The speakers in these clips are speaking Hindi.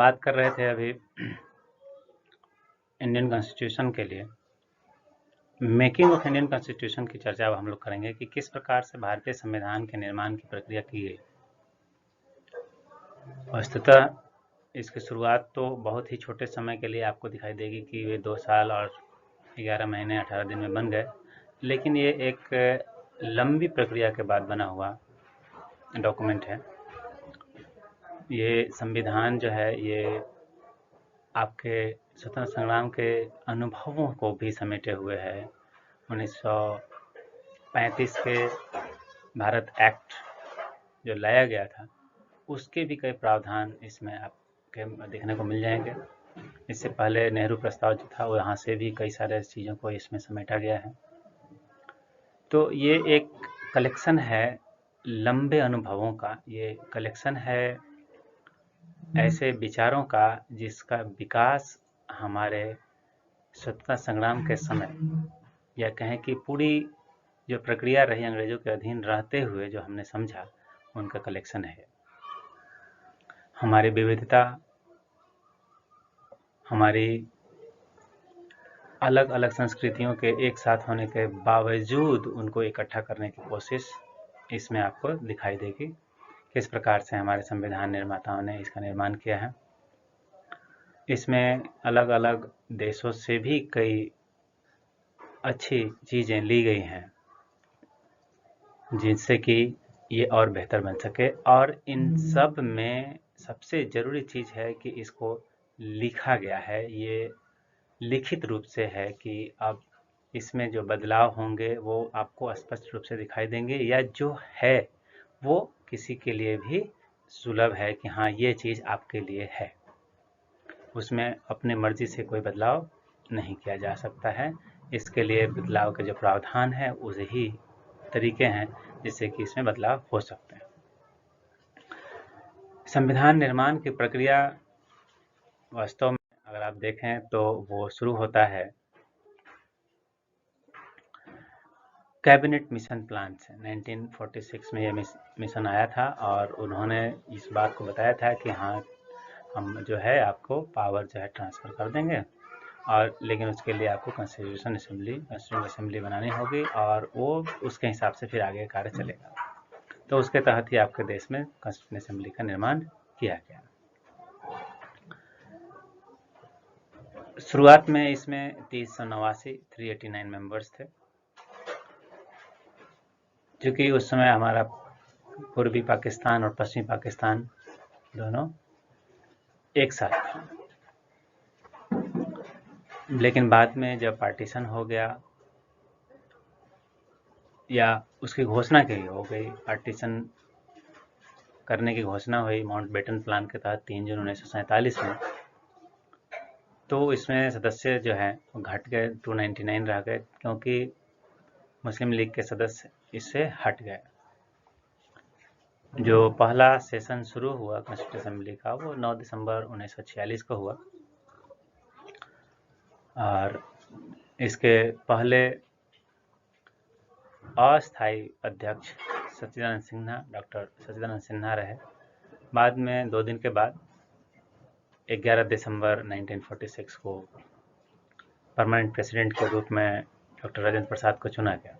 बात कर रहे थे अभी इंडियन कॉन्स्टिट्यूशन के लिए। मेकिंग ऑफ इंडियन कॉन्स्टिट्यूशन की चर्चा अब हम लोग करेंगे कि किस प्रकार से भारतीय संविधान के निर्माण की प्रक्रिया की गई। वस्तुतः इसकी शुरुआत तो बहुत ही छोटे समय के लिए आपको दिखाई देगी कि वे 2 साल और 11 महीने 18 दिन में बन गए, लेकिन ये एक लंबी प्रक्रिया के बाद बना हुआ डॉक्यूमेंट है। ये संविधान जो है ये आपके स्वतंत्रता संग्राम के अनुभवों को भी समेटे हुए है। 1935 के भारत एक्ट जो लाया गया था उसके भी कई प्रावधान इसमें आपके देखने को मिल जाएंगे। इससे पहले नेहरू प्रस्ताव जो था वो यहाँ से भी कई सारे चीज़ों को इसमें समेटा गया है। तो ये एक कलेक्शन है लंबे अनुभवों का, ये कलेक्शन है ऐसे विचारों का जिसका विकास हमारे स्वतंत्रता संग्राम के समय या कहें कि पूरी जो प्रक्रिया रही अंग्रेजों के अधीन रहते हुए जो हमने समझा उनका कलेक्शन है। हमारी विविधता, हमारी अलग अलग संस्कृतियों के एक साथ होने के बावजूद उनको इकट्ठा करने की कोशिश इसमें आपको दिखाई देगी। किस प्रकार से हमारे संविधान निर्माताओं ने इसका निर्माण किया है। इसमें अलग अलग देशों से भी कई अच्छी चीज़ें ली गई हैं जिनसे कि ये और बेहतर बन सके। और इन सब में सबसे ज़रूरी चीज़ है कि इसको लिखा गया है, ये लिखित रूप से है कि अब इसमें जो बदलाव होंगे वो आपको स्पष्ट रूप से दिखाई देंगे, या जो है वो किसी के लिए भी सुलभ है कि हाँ ये चीज़ आपके लिए है। उसमें अपने मर्जी से कोई बदलाव नहीं किया जा सकता है। इसके लिए बदलाव के जो प्रावधान है उसे ही तरीके हैं जिससे कि इसमें बदलाव हो सकते हैं। संविधान निर्माण की प्रक्रिया वास्तव में अगर आप देखें तो वो शुरू होता है कैबिनेट मिशन प्लान से। 1946 में ये मिशन आया था और उन्होंने इस बात को बताया था कि हाँ हम जो है आपको पावर जो है ट्रांसफ़र कर देंगे, और लेकिन उसके लिए आपको कॉन्स्टिट्यूशन असेंबली बनानी होगी और वो उसके हिसाब से फिर आगे कार्य चलेगा। तो उसके तहत ही आपके देश में कॉन्स्टिट्यूशन असेंबली का निर्माण किया गया। शुरुआत में इसमें 389 मेंबर्स थे, क्योंकि उस समय हमारा पूर्वी पाकिस्तान और पश्चिमी पाकिस्तान दोनों एक साथ था। लेकिन बाद में जब पार्टीशन हो गया या उसकी घोषणा की हो गई, पार्टीशन करने की घोषणा हुई माउंटबेटन प्लान के तहत 3 जून 1947 में, तो इसमें सदस्य जो हैं वो घट गए, 299 रह गए, क्योंकि मुस्लिम लीग के सदस्य इससे हट गए। जो पहला सेशन शुरू हुआ कॉन्स्टिट्यूशन असेंबली का वो 9 दिसंबर 1946 को हुआ, और इसके पहले अस्थायी अध्यक्ष डॉक्टर सच्चिदानंद सिन्हा रहे। बाद में 2 दिन के बाद 11 दिसंबर 1946 को परमानेंट प्रेसिडेंट के रूप में डॉक्टर राजेंद्र प्रसाद को चुना गया।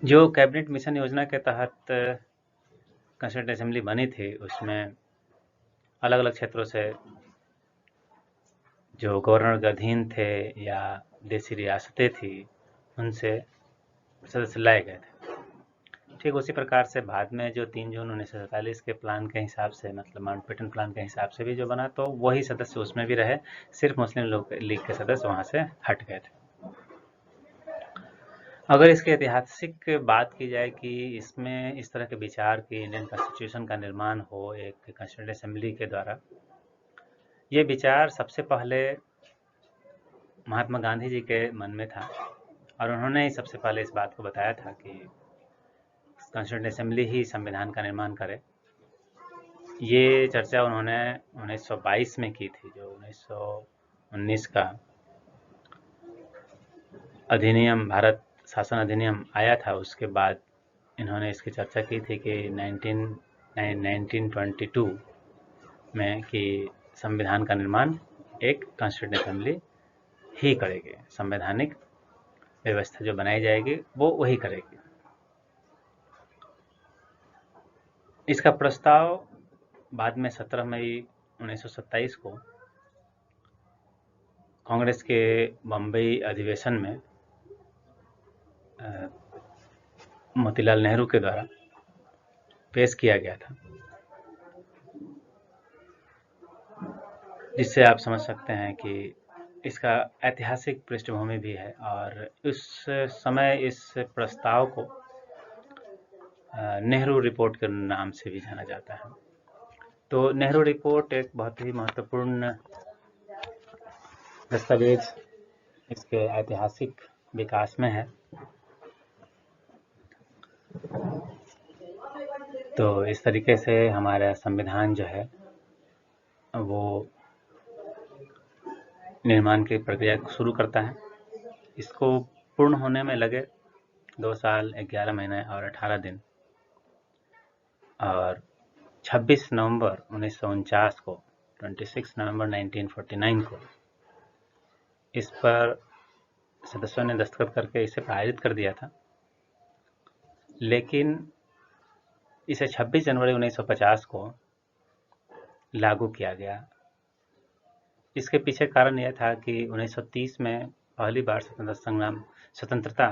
जो कैबिनेट मिशन योजना के तहत कॉन्स्टिट्यूशन असेंबली बनी थी उसमें अलग अलग क्षेत्रों से जो गवर्नर के अधीन थे या देसी रियासतें थी उनसे सदस्य लाए गए थे। ठीक उसी प्रकार से बाद में जो 3 जून 1947 के प्लान के हिसाब से, मतलब माउंटबेटन प्लान के हिसाब से भी जो बना, तो वही सदस्य उसमें भी रहे, सिर्फ मुस्लिम लीग के सदस्य वहाँ से हट गए थे। अगर इसके ऐतिहासिक बात की जाए कि इसमें इस तरह के विचार कि इंडियन कॉन्स्टिट्यूशन का निर्माण हो एक कॉन्स्टिट्यूएंट असेंबली के द्वारा, ये विचार सबसे पहले महात्मा गांधी जी के मन में था और उन्होंने ही सबसे पहले इस बात को बताया था कि कॉन्स्टिट्यूएंट असेंबली ही संविधान का निर्माण करे। ये चर्चा उन्होंने 1922 में की थी। जो 1919 का अधिनियम, भारत शासन अधिनियम आया था, उसके बाद इन्होंने इसकी चर्चा की थी कि 1922 में कि संविधान का निर्माण एक कॉन्स्टिट्यूंट असेंबली ही करेगी, संवैधानिक व्यवस्था जो बनाई जाएगी वो वही करेगी। इसका प्रस्ताव बाद में 17 मई 1927 को कांग्रेस के बम्बई अधिवेशन में मोतीलाल नेहरू के द्वारा पेश किया गया था, जिससे आप समझ सकते हैं कि इसका ऐतिहासिक पृष्ठभूमि भी है। और उस समय इस प्रस्ताव को नेहरू रिपोर्ट के नाम से भी जाना जाता है। तो नेहरू रिपोर्ट एक बहुत ही महत्वपूर्ण दस्तावेज इसके ऐतिहासिक विकास में है। तो इस तरीके से हमारा संविधान जो है वो निर्माण की प्रक्रिया को शुरू करता है। इसको पूर्ण होने में लगे 2 साल 11 महीने और 18 दिन, और 26 नवंबर 1949 को 26 नवंबर 1949 को इस पर सदस्यों ने दस्तखत करके इसे पारित कर दिया था। लेकिन इसे 26 जनवरी 1950 को लागू किया गया। इसके पीछे कारण यह था कि 1930 में पहली बार स्वतंत्रता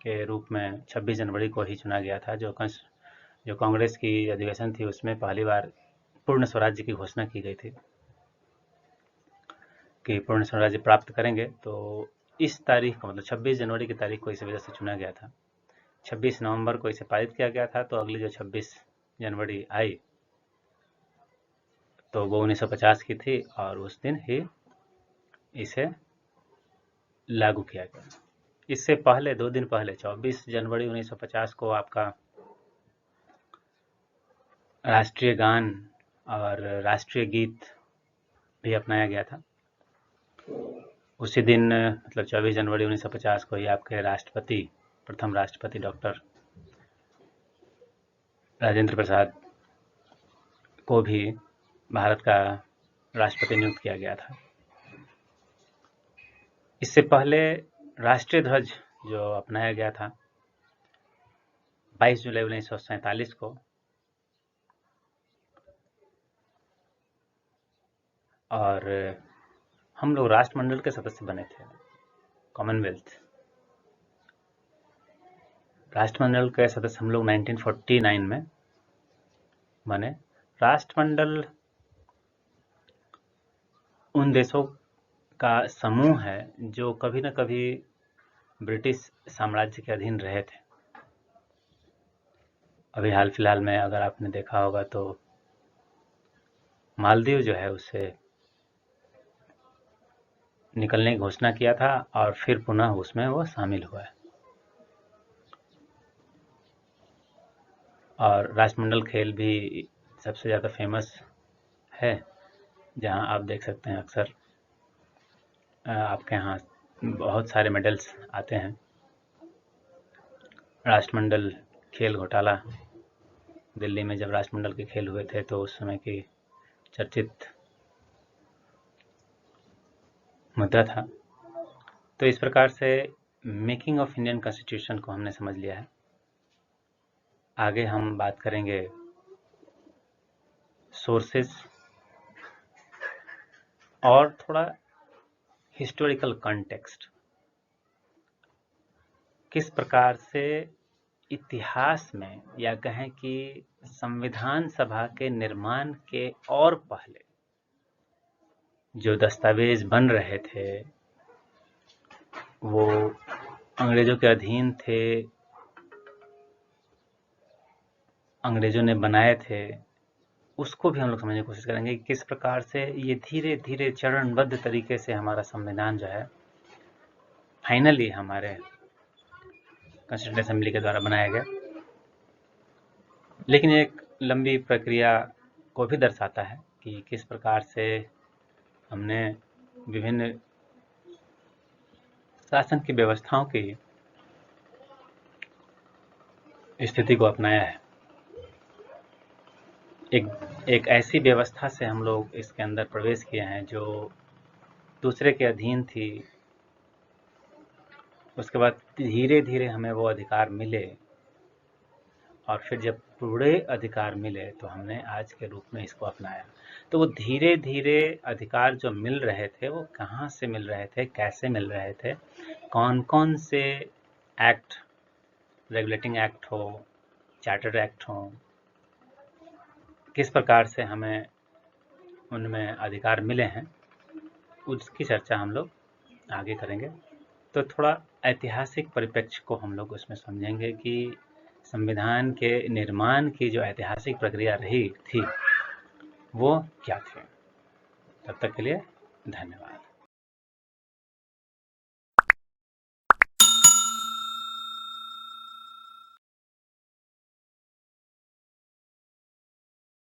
के रूप में 26 जनवरी को ही चुना गया था। जो कांग्रेस की अधिवेशन थी उसमें पहली बार पूर्ण स्वराज्य की घोषणा की गई थी कि पूर्ण स्वराज्य प्राप्त करेंगे। तो इस तारीख को, मतलब 26 जनवरी की तारीख को इस वजह से चुना गया था। 26 नवंबर को इसे पारित किया गया था। तो अगली जो 26 जनवरी आई तो वो 1950 की थी और उस दिन ही इसे लागू किया गया। इससे पहले 2 दिन पहले 24 जनवरी 1950 को आपका राष्ट्रीय गान और राष्ट्रीय गीत भी अपनाया गया था। उसी दिन मतलब 24 जनवरी 1950 को ही आपके राष्ट्रपति, प्रथम राष्ट्रपति डॉक्टर राजेंद्र प्रसाद को भी भारत का राष्ट्रपति नियुक्त किया गया था। इससे पहले राष्ट्रीय ध्वज जो अपनाया गया था 22 जुलाई 1947 को, और हम लोग राष्ट्रमंडल के सदस्य बने थे। कॉमनवेल्थ राष्ट्रमंडल के सदस्य हम लोग 1949 में बने। राष्ट्रमंडल उन देशों का समूह है जो कभी न कभी ब्रिटिश साम्राज्य के अधीन रहे थे। अभी हाल फिलहाल में अगर आपने देखा होगा तो मालदीव जो है उससे निकलने की घोषणा किया था और फिर पुनः उसमें वो शामिल हुआ है। और राष्ट्रमंडल खेल भी सबसे ज़्यादा फेमस है, जहां आप देख सकते हैं अक्सर आपके यहाँ बहुत सारे मेडल्स आते हैं। राष्ट्रमंडल खेल घोटाला दिल्ली में जब राष्ट्रमंडल के खेल हुए थे तो उस समय की चर्चित मुद्दा था। तो इस प्रकार से मेकिंग ऑफ इंडियन कॉन्स्टिट्यूशन को हमने समझ लिया है। आगे हम बात करेंगे सोर्सेस और थोड़ा हिस्टोरिकल कॉन्टेक्स्ट, किस प्रकार से इतिहास में या कहें कि संविधान सभा के निर्माण के और पहले जो दस्तावेज बन रहे थे वो अंग्रेजों के अधीन थे, अंग्रेजों ने बनाए थे, उसको भी हम लोग समझने की कोशिश करेंगे कि किस प्रकार से ये धीरे धीरे चरणबद्ध तरीके से हमारा संविधान जो है फाइनली हमारे कॉन्स्टिट्यूंट असेंबली के द्वारा बनाया गया। लेकिन एक लंबी प्रक्रिया को भी दर्शाता है कि किस प्रकार से हमने विभिन्न शासन की व्यवस्थाओं की स्थिति को अपनाया है। एक ऐसी व्यवस्था से हम लोग इसके अंदर प्रवेश किए हैं जो दूसरे के अधीन थी। उसके बाद धीरे धीरे हमें वो अधिकार मिले, और फिर जब पूरे अधिकार मिले तो हमने आज के रूप में इसको अपनाया। तो वो धीरे धीरे अधिकार जो मिल रहे थे वो कहाँ से मिल रहे थे, कैसे मिल रहे थे, कौन कौन से एक्ट, रेगुलेटिंग एक्ट हो, चार्टर एक्ट हो, किस प्रकार से हमें उनमें अधिकार मिले हैं, उसकी चर्चा हम लोग आगे करेंगे। तो थोड़ा ऐतिहासिक परिप्रेक्ष्य को हम लोग उसमें समझेंगे कि संविधान के निर्माण की जो ऐतिहासिक प्रक्रिया रही थी वो क्या थी। तब तक के लिए धन्यवाद।